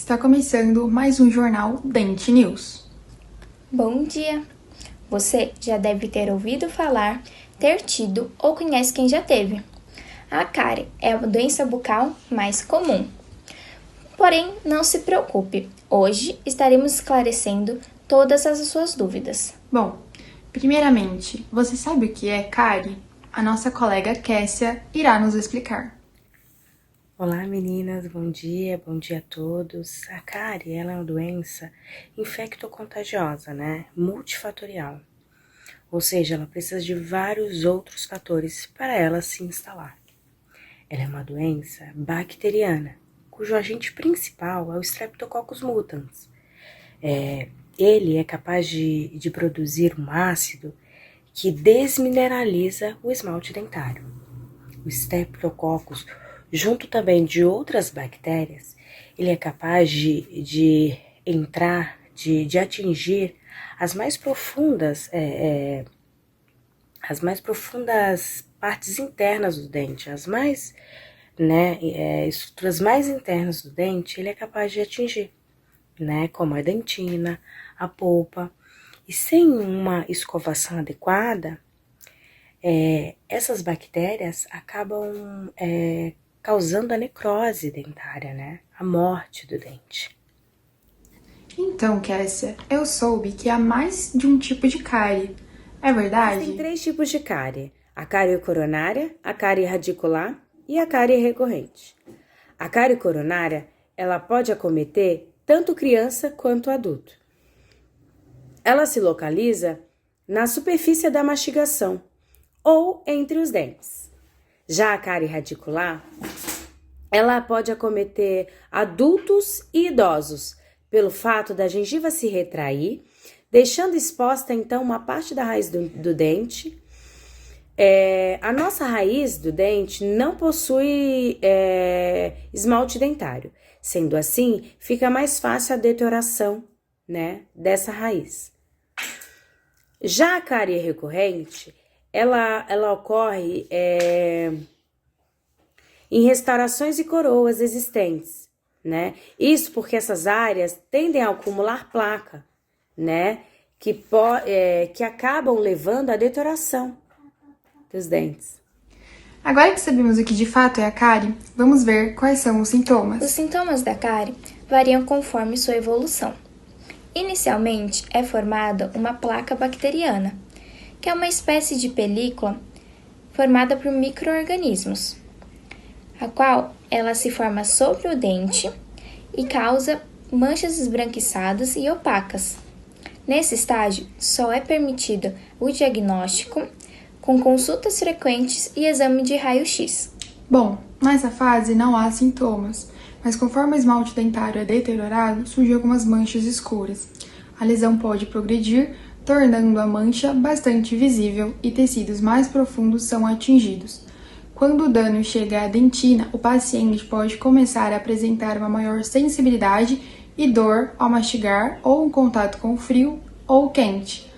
Está começando mais um jornal Dente News. Bom dia! Você já deve ter ouvido falar, ter tido ou conhece quem já teve. A cárie é a doença bucal mais comum. Porém, não se preocupe, hoje estaremos esclarecendo todas as suas dúvidas. Bom, primeiramente, você sabe o que é cárie? A nossa colega Kessia irá nos explicar. Olá meninas, bom dia a todos. A cárie, ela é uma doença infectocontagiosa, né? Multifatorial. Ou seja, ela precisa de vários outros fatores para ela se instalar. Ela é uma doença bacteriana, cujo agente principal é o Streptococcus mutans. Ele é capaz de produzir um ácido que desmineraliza o esmalte dentário. O Streptococcus, junto também de outras bactérias, ele é capaz de atingir as mais profundas partes internas do dente, estruturas mais internas do dente, ele é capaz de atingir, né, como a dentina, a polpa. E sem uma escovação adequada, essas bactérias acabam causando a necrose dentária, né? A morte do dente. Então, Kessia, eu soube que há mais de um tipo de cárie. É verdade? Tem 3 tipos de cárie: a cárie coronária, a cárie radicular e a cárie recorrente. A cárie coronária, ela pode acometer tanto criança quanto adulto. Ela se localiza na superfície da mastigação ou entre os dentes. Já a cárie radicular, ela pode acometer adultos e idosos, pelo fato da gengiva se retrair, deixando exposta então uma parte da raiz do dente. A nossa raiz do dente não possui esmalte dentário, sendo assim, fica mais fácil a deterioração, né, dessa raiz. Já a cárie recorrente, ela ocorre em restaurações e coroas existentes, né? Isso porque essas áreas tendem a acumular placa, né? Que acabam levando à deterioração dos dentes. Agora que sabemos o que de fato é a cárie, vamos ver quais são os sintomas. Os sintomas da cárie variam conforme sua evolução. Inicialmente, é formada uma placa bacteriana, que é uma espécie de película formada por micro-organismos, a qual ela se forma sobre o dente e causa manchas esbranquiçadas e opacas. Nesse estágio, só é permitido o diagnóstico com consultas frequentes e exame de raio-x. Bom, nessa fase não há sintomas, mas conforme o esmalte dentário é deteriorado, surgem algumas manchas escuras. A lesão pode progredir, tornando a mancha bastante visível e tecidos mais profundos são atingidos. Quando o dano chega à dentina, o paciente pode começar a apresentar uma maior sensibilidade e dor ao mastigar ou em contato com frio ou quente.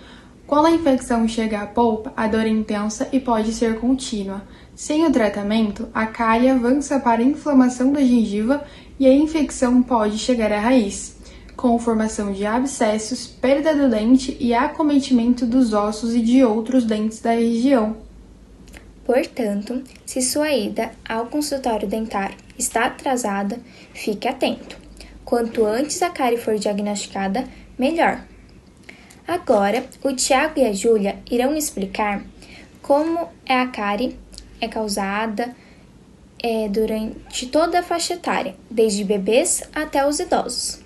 Quando a infecção chega à polpa, a dor é intensa e pode ser contínua. Sem o tratamento, a cárie avança para a inflamação da gengiva e a infecção pode chegar à raiz, com formação de abscessos, perda do dente e acometimento dos ossos e de outros dentes da região. Portanto, se sua ida ao consultório dentário está atrasada, fique atento. Quanto antes a cárie for diagnosticada, melhor. Agora, o Tiago e a Júlia irão explicar como a cárie é causada durante toda a faixa etária, desde bebês até os idosos.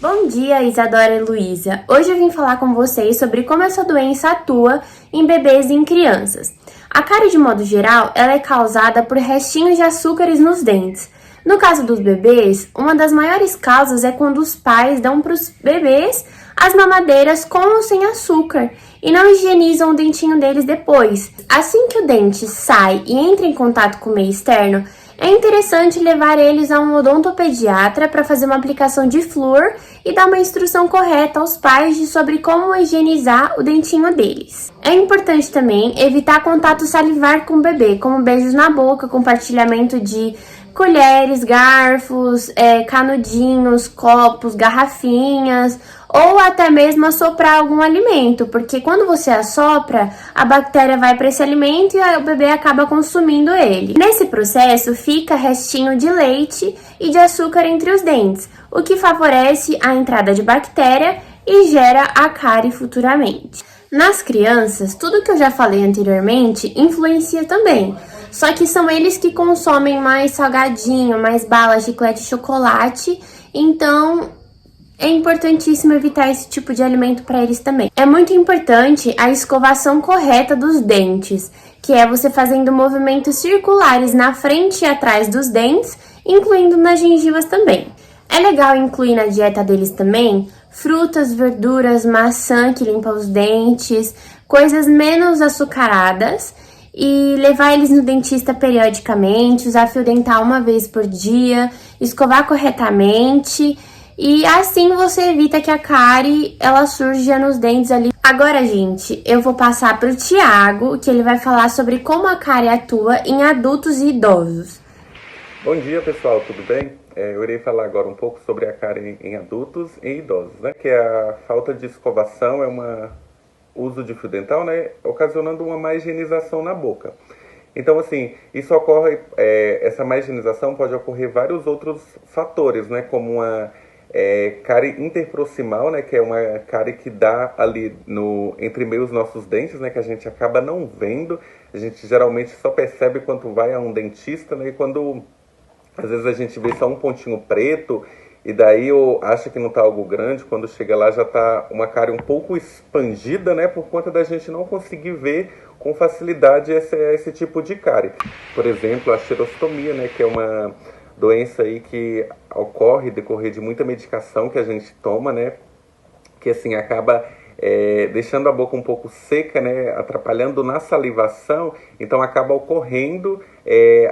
Bom dia, Isadora e Luísa. Hoje eu vim falar com vocês sobre como essa doença atua em bebês e em crianças. A cárie, de modo geral, ela é causada por restinhos de açúcares nos dentes. No caso dos bebês, uma das maiores causas é quando os pais dão para os bebês as mamadeiras com ou sem açúcar e não higienizam o dentinho deles depois. Assim que o dente sai e entra em contato com o meio externo, É interessante levar eles a um odontopediatra para fazer uma aplicação de flúor e dar uma instrução correta aos pais sobre como higienizar o dentinho deles. É importante também evitar contato salivar com o bebê, como beijos na boca, compartilhamento de colheres, garfos, canudinhos, copos, garrafinhas, ou até mesmo assoprar algum alimento, porque quando você assopra, a bactéria vai para esse alimento e o bebê acaba consumindo ele. Nesse processo, fica restinho de leite e de açúcar entre os dentes, o que favorece a entrada de bactéria e gera a cárie futuramente. Nas crianças, tudo que eu já falei anteriormente influencia também, só que são eles que consomem mais salgadinho, mais bala, chiclete, chocolate, então é importantíssimo evitar esse tipo de alimento para eles também. É muito importante a escovação correta dos dentes, que é você fazendo movimentos circulares na frente e atrás dos dentes, incluindo nas gengivas também. É legal incluir na dieta deles também frutas, verduras, maçã que limpa os dentes, coisas menos açucaradas, e levar eles no dentista periodicamente, usar fio dental uma vez por dia, escovar corretamente, e assim você evita que a cárie ela surja nos dentes ali. Agora, gente, eu vou passar para o Thiago, que ele vai falar sobre como a cárie atua em adultos e idosos. Bom dia, pessoal, tudo bem? Eu irei falar agora um pouco sobre a cárie em adultos e idosos, né? Que a falta de escovação uso de fio dental, né? Ocasionando uma má higienização na boca. Então, assim, isso ocorre, essa má higienização pode ocorrer vários outros fatores, né? Como uma cárie interproximal, né? Que é uma cárie que dá ali entre meio os nossos dentes, né? Que a gente acaba não vendo. A gente geralmente só percebe quando vai a um dentista, né? E quando às vezes a gente vê só um pontinho preto e daí acha que não está algo grande, quando chega lá já está uma cárie um pouco expandida, né? Por conta da gente não conseguir ver com facilidade esse tipo de cárie. Por exemplo, a xerostomia, né? Que é uma doença aí que ocorre decorrer de muita medicação que a gente toma, né? Que assim acaba deixando a boca um pouco seca, né? Atrapalhando na salivação, então acaba ocorrendo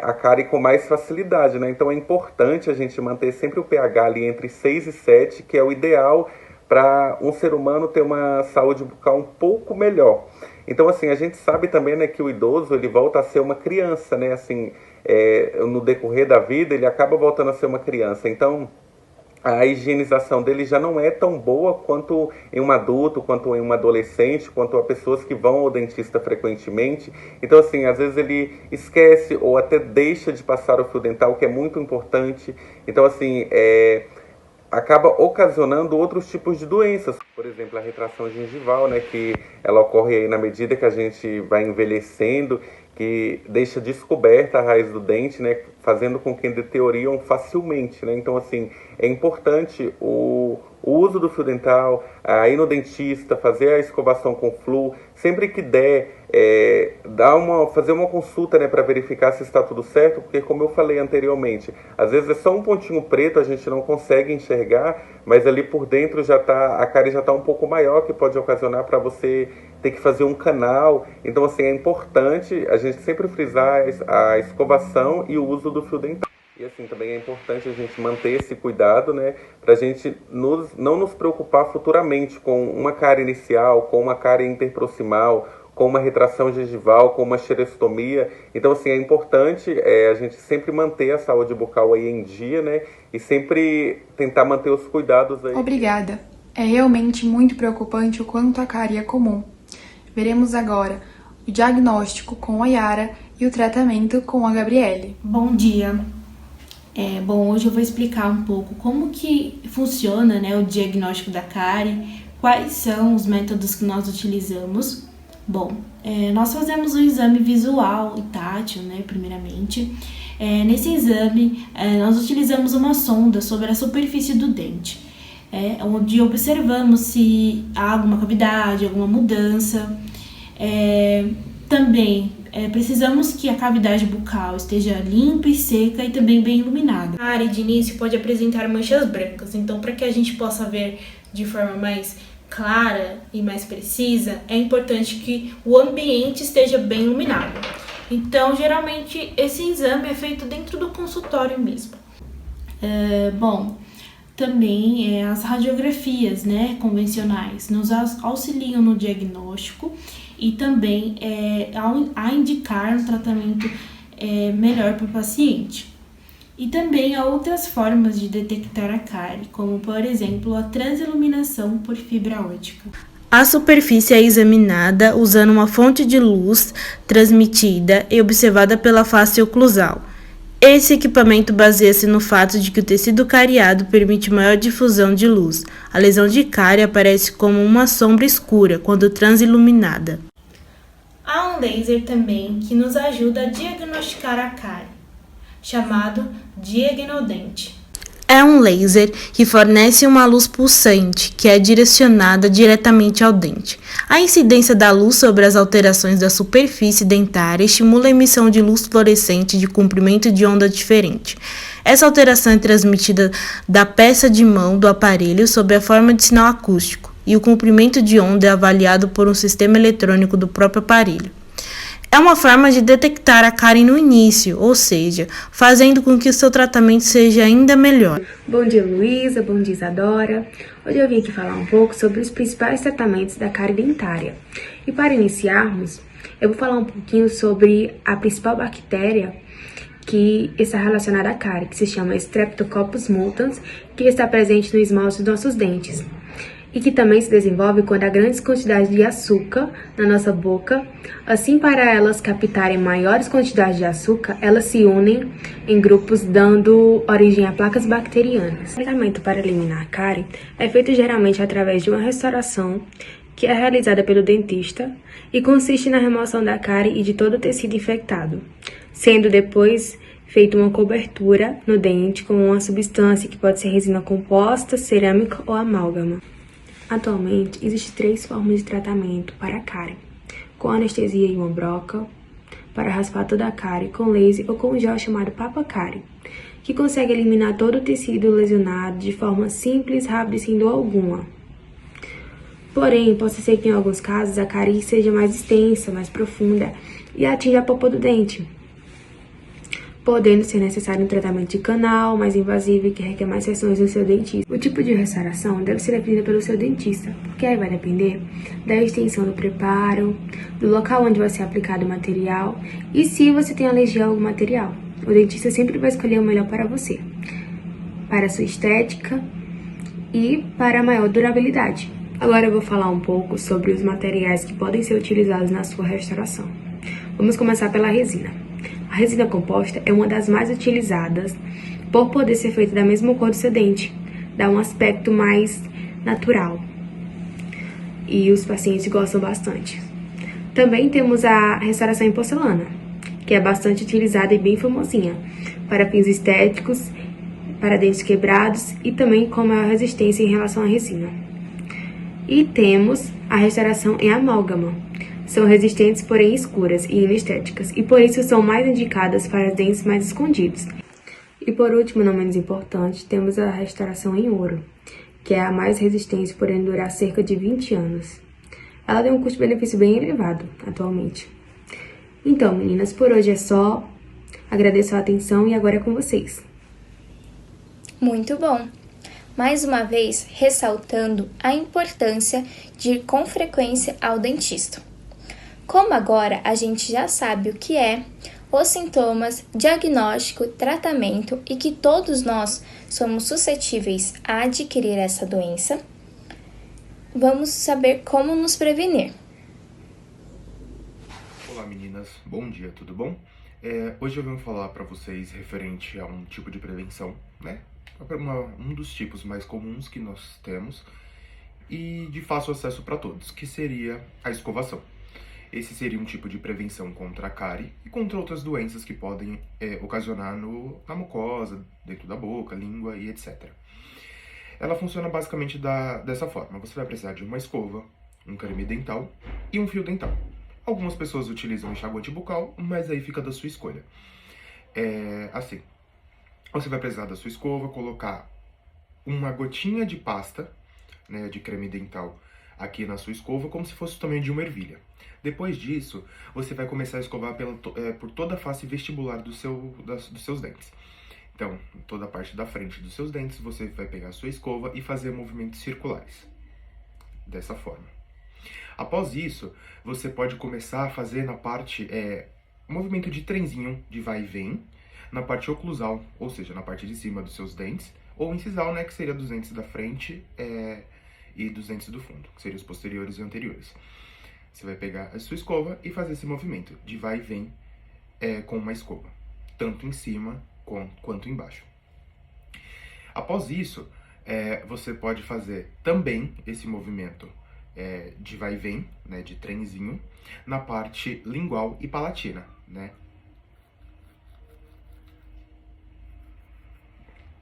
a cárie com mais facilidade, né? Então é importante a gente manter sempre o pH ali entre 6 e 7, que é o ideal para um ser humano ter uma saúde bucal um pouco melhor. Então, assim, a gente sabe também, né, que o idoso ele volta a ser uma criança, né? Assim, no decorrer da vida ele acaba voltando a ser uma criança. Então, a higienização dele já não é tão boa quanto em um adulto, quanto em um adolescente, quanto a pessoas que vão ao dentista frequentemente. Então, assim, às vezes ele esquece ou até deixa de passar o fio dental, que é muito importante. Então, assim, acaba ocasionando outros tipos de doenças. Por exemplo, a retração gengival, né, que ela ocorre aí na medida que a gente vai envelhecendo, que deixa descoberta a raiz do dente, né, fazendo com que deterioriam facilmente, né? Então, assim, é importante o uso do fio dental, ir no dentista, fazer a escovação com flúor, sempre que der, fazer uma consulta, né, para verificar se está tudo certo, porque como eu falei anteriormente, às vezes é só um pontinho preto, a gente não consegue enxergar, mas ali por dentro a cárie já está um pouco maior, que pode ocasionar para você ter que fazer um canal. Então, assim, é importante a gente sempre frisar a escovação e o uso do fio dental. E assim, também é importante a gente manter esse cuidado, né, para a gente não nos preocupar futuramente com uma cárie inicial, com uma cárie interproximal, com uma retração gengival, com uma xerostomia. Então, assim, é importante a gente sempre manter a saúde bucal aí em dia, né, e sempre tentar manter os cuidados aí. Obrigada. É realmente muito preocupante o quanto a cárie é comum. Veremos agora o diagnóstico com a Yara e o tratamento com a Gabriele. Bom dia. Hoje eu vou explicar um pouco como que funciona, né, o diagnóstico da cárie, quais são os métodos que nós utilizamos. Bom, nós fazemos um exame visual e tátil, né, primeiramente. Nesse exame, nós utilizamos uma sonda sobre a superfície do dente, onde observamos se há alguma cavidade, alguma mudança. Também precisamos que a cavidade bucal esteja limpa e seca e também bem iluminada. A cárie de início pode apresentar manchas brancas, então para que a gente possa ver de forma mais clara e mais precisa, é importante que o ambiente esteja bem iluminado. Então, geralmente, esse exame é feito dentro do consultório mesmo. Também as radiografias, né, convencionais nos auxiliam no diagnóstico e também a indicar um tratamento melhor para o paciente. E também há outras formas de detectar a cárie, como por exemplo a transiluminação por fibra óptica. A superfície é examinada usando uma fonte de luz transmitida e observada pela face oclusal. Esse equipamento baseia-se no fato de que o tecido cariado permite maior difusão de luz. A lesão de cárie aparece como uma sombra escura quando transiluminada. Há um laser também que nos ajuda a diagnosticar a cárie, chamado diagnodente. É um laser que fornece uma luz pulsante que é direcionada diretamente ao dente. A incidência da luz sobre as alterações da superfície dentária estimula a emissão de luz fluorescente de comprimento de onda diferente. Essa alteração é transmitida da peça de mão do aparelho sob a forma de sinal acústico, e o comprimento de onda é avaliado por um sistema eletrônico do próprio aparelho. É uma forma de detectar a cárie no início, ou seja, fazendo com que o seu tratamento seja ainda melhor. Bom dia, Luísa. Bom dia, Isadora. Hoje eu vim aqui falar um pouco sobre os principais tratamentos da cárie dentária. E para iniciarmos, eu vou falar um pouquinho sobre a principal bactéria que está relacionada à cárie, que se chama Streptococcus mutans, que está presente no esmalte dos nossos dentes. E que também se desenvolve quando há grandes quantidades de açúcar na nossa boca. Assim, para elas captarem maiores quantidades de açúcar, elas se unem em grupos, dando origem a placas bacterianas. O tratamento para eliminar a cárie é feito geralmente através de uma restauração que é realizada pelo dentista e consiste na remoção da cárie e de todo o tecido infectado, sendo depois feita uma cobertura no dente com uma substância que pode ser resina composta, cerâmica ou amálgama. Atualmente, existem 3 formas de tratamento para a cárie: com anestesia e uma broca, para raspar toda a cárie, com laser ou com um gel chamado papa-cárie, que consegue eliminar todo o tecido lesionado de forma simples, rápida e sem dor alguma. Porém, pode ser que em alguns casos a cárie seja mais extensa, mais profunda e atinja a polpa do dente, podendo ser necessário um tratamento de canal mais invasivo e que requer mais sessões do seu dentista. O tipo de restauração deve ser definido pelo seu dentista, porque aí vai depender da extensão do preparo, do local onde vai ser aplicado o material e se você tem alergia a algum material. O dentista sempre vai escolher o melhor para você, para a sua estética e para a maior durabilidade. Agora eu vou falar um pouco sobre os materiais que podem ser utilizados na sua restauração. Vamos começar pela resina. A resina composta é uma das mais utilizadas por poder ser feita da mesma cor do seu dente, dá um aspecto mais natural e os pacientes gostam bastante. Também temos a restauração em porcelana, que é bastante utilizada e bem famosinha para fins estéticos, para dentes quebrados e também com maior resistência em relação à resina. E temos a restauração em amálgama. São resistentes, porém escuras e inestéticas, e por isso são mais indicadas para dentes mais escondidos. E por último, não menos importante, temos a restauração em ouro, que é a mais resistente, porém durar cerca de 20 anos. Ela tem um custo-benefício bem elevado atualmente. Então, meninas, por hoje é só. Agradeço a atenção e agora é com vocês. Muito bom! Mais uma vez, ressaltando a importância de ir com frequência ao dentista. Como agora a gente já sabe o que é, os sintomas, diagnóstico, tratamento e que todos nós somos suscetíveis a adquirir essa doença, vamos saber como nos prevenir. Olá meninas, bom dia, tudo bom? Hoje eu venho falar para vocês referente a um tipo de prevenção, né? Um dos tipos mais comuns que nós temos e de fácil acesso para todos, que seria a escovação. Esse seria um tipo de prevenção contra a cárie e contra outras doenças que podem ocasionar na mucosa, dentro da boca, língua e etc. Ela funciona basicamente dessa forma. Você vai precisar de uma escova, um creme dental e um fio dental. Algumas pessoas utilizam enxaguante bucal, mas aí fica da sua escolha. Assim, você vai precisar da sua escova, colocar uma gotinha de pasta, né, de creme dental aqui na sua escova como se fosse o tamanho de uma ervilha. Depois disso, você vai começar a escovar por toda a face vestibular dos seus dentes. Então, toda a parte da frente dos seus dentes, você vai pegar a sua escova e fazer movimentos circulares. Dessa forma. Após isso, você pode começar a fazer na parte, movimento de trenzinho, de vai e vem, na parte oclusal, ou seja, na parte de cima dos seus dentes, ou incisal, né, que seria dos dentes da frente e dos dentes do fundo, que seriam os posteriores e anteriores. Você vai pegar a sua escova e fazer esse movimento de vai e vem com uma escova, tanto em cima quanto embaixo. Após isso, você pode fazer também esse movimento de vai e vem, né, de trenzinho, na parte lingual e palatina, né?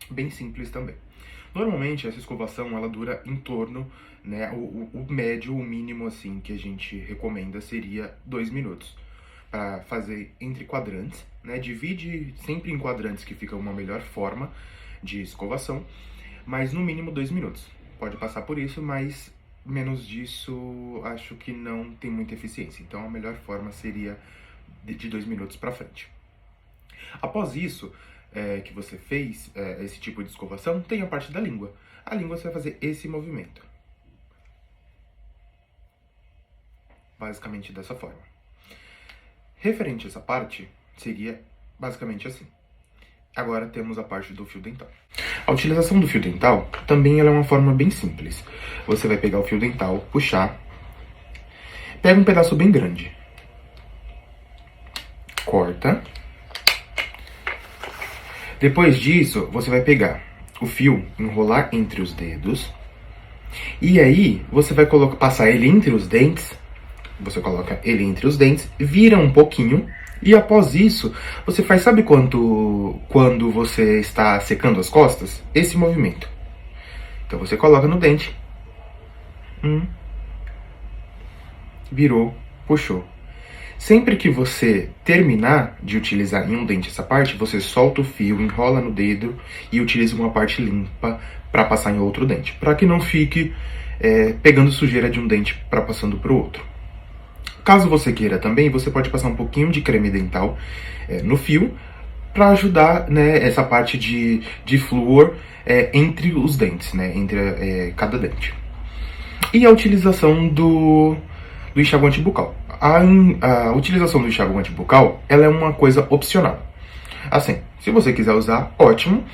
Bem simples também. Normalmente, essa escovação, ela dura em torno, né, o médio, o mínimo, assim, que a gente recomenda seria 2 minutos. Para fazer entre quadrantes, né? Divide sempre em quadrantes, que fica uma melhor forma de escovação, mas no mínimo 2 minutos. Pode passar por isso, mas menos disso acho que não tem muita eficiência. Então a melhor forma seria de 2 minutos para frente. Após isso, que você fez esse tipo de escovação, tem a parte da língua. A língua você vai fazer esse movimento. Basicamente dessa forma. Referente a essa parte, seria basicamente assim. Agora temos a parte do fio dental. A utilização do fio dental também ela é uma forma bem simples. Você vai pegar o fio dental, puxar, pega um pedaço bem grande, corta. Depois disso, você vai pegar o fio, enrolar entre os dedos, e aí você vai passar ele entre os dentes. Você coloca ele entre os dentes, vira um pouquinho, e após isso, você faz, sabe quando você está secando as costas? Esse movimento. Então você coloca no dente, virou, puxou. Sempre que você terminar de utilizar em um dente essa parte, você solta o fio, enrola no dedo e utiliza uma parte limpa para passar em outro dente, para que não fique pegando sujeira de um dente para passando para o outro. Caso você queira também, você pode passar um pouquinho de creme dental no fio para ajudar, né, essa parte de flúor entre os dentes, né, entre cada dente. E a utilização do enxaguante bucal. A utilização do enxaguante bucal, ela é uma coisa opcional. Assim, se você quiser usar, ótimo.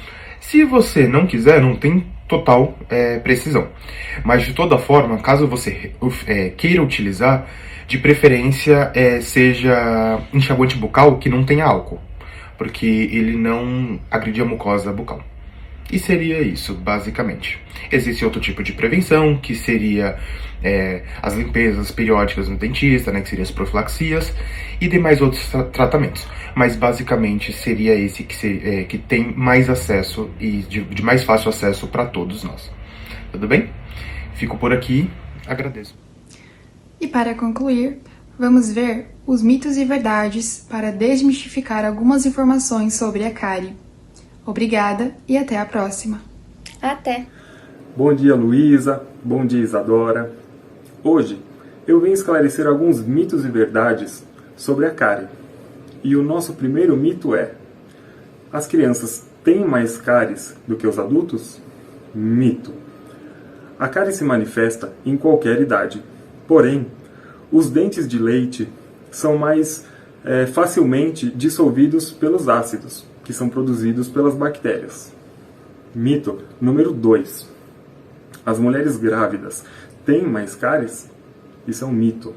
Se você não quiser, não tem total precisão. Mas de toda forma, caso você queira utilizar, de preferência seja enxaguante bucal que não tenha álcool, porque ele não agride a mucosa bucal. E seria isso, basicamente. Existe outro tipo de prevenção, que seria as limpezas periódicas no dentista, né, que seriam as profilaxias, e demais outros tratamentos. Mas basicamente seria esse que tem mais acesso e de mais fácil acesso para todos nós. Tudo bem? Fico por aqui, agradeço. E para concluir, vamos ver os mitos e verdades para desmistificar algumas informações sobre a cárie. Obrigada e até a próxima. Até! Bom dia, Luísa. Bom dia, Isadora. Hoje eu vim esclarecer alguns mitos e verdades sobre a cárie. E o nosso primeiro mito é: as crianças têm mais cáries do que os adultos? Mito. A cárie se manifesta em qualquer idade. Porém, os dentes de leite são mais facilmente dissolvidos pelos ácidos, que são produzidos pelas bactérias. Mito número 2. As mulheres grávidas têm mais cáries? Isso é um mito.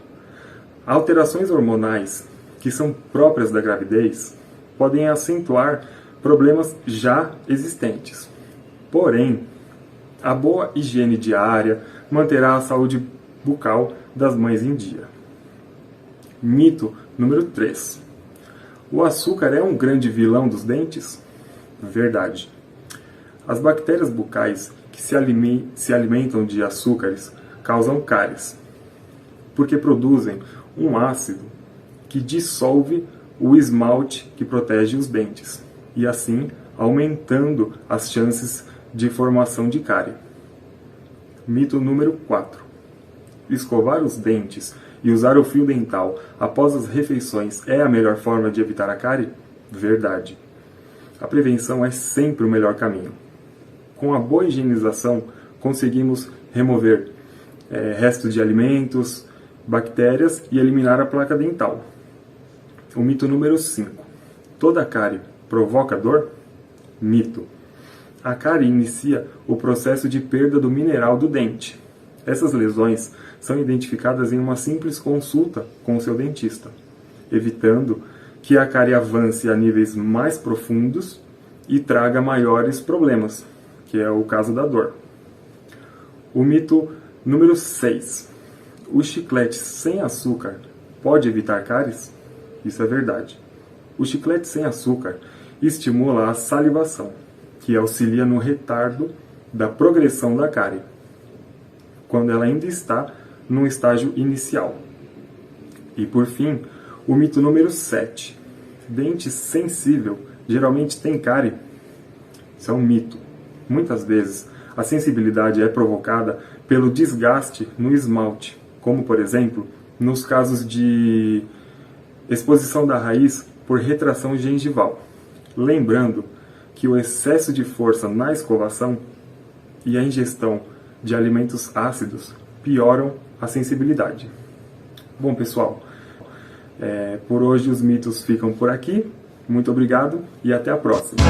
Alterações hormonais, que são próprias da gravidez, podem acentuar problemas já existentes. Porém, a boa higiene diária manterá a saúde bucal das mães em dia. Mito número 3. O açúcar é um grande vilão dos dentes? Verdade. As bactérias bucais que se alimentam de açúcares causam cáries, porque produzem um ácido que dissolve o esmalte que protege os dentes, e assim aumentando as chances de formação de cárie. Mito número 4. escovar os dentes e usar o fio dental após as refeições é a melhor forma de evitar a cárie? Verdade. A prevenção é sempre o melhor caminho. Com a boa higienização, conseguimos remover restos de alimentos, bactérias e eliminar a placa dental. O mito número 5. Toda cárie provoca dor? Mito. A cárie inicia o processo de perda do mineral do dente. Essas lesões são identificadas em uma simples consulta com o seu dentista, evitando que a cárie avance a níveis mais profundos e traga maiores problemas, que é o caso da dor. O mito número 6. O chiclete sem açúcar pode evitar cáries? Isso é verdade. O chiclete sem açúcar estimula a salivação, que auxilia no retardo da progressão da cárie, quando ela ainda está num estágio inicial. E por fim, o mito número 7. Dente sensível geralmente tem cárie? Isso é um mito. Muitas vezes a sensibilidade é provocada pelo desgaste no esmalte, como por exemplo nos casos de exposição da raiz por retração gengival. Lembrando que o excesso de força na escovação e a ingestão de alimentos ácidos pioram a sensibilidade. Bom, pessoal, por hoje os mitos ficam por aqui. Muito obrigado e até a próxima.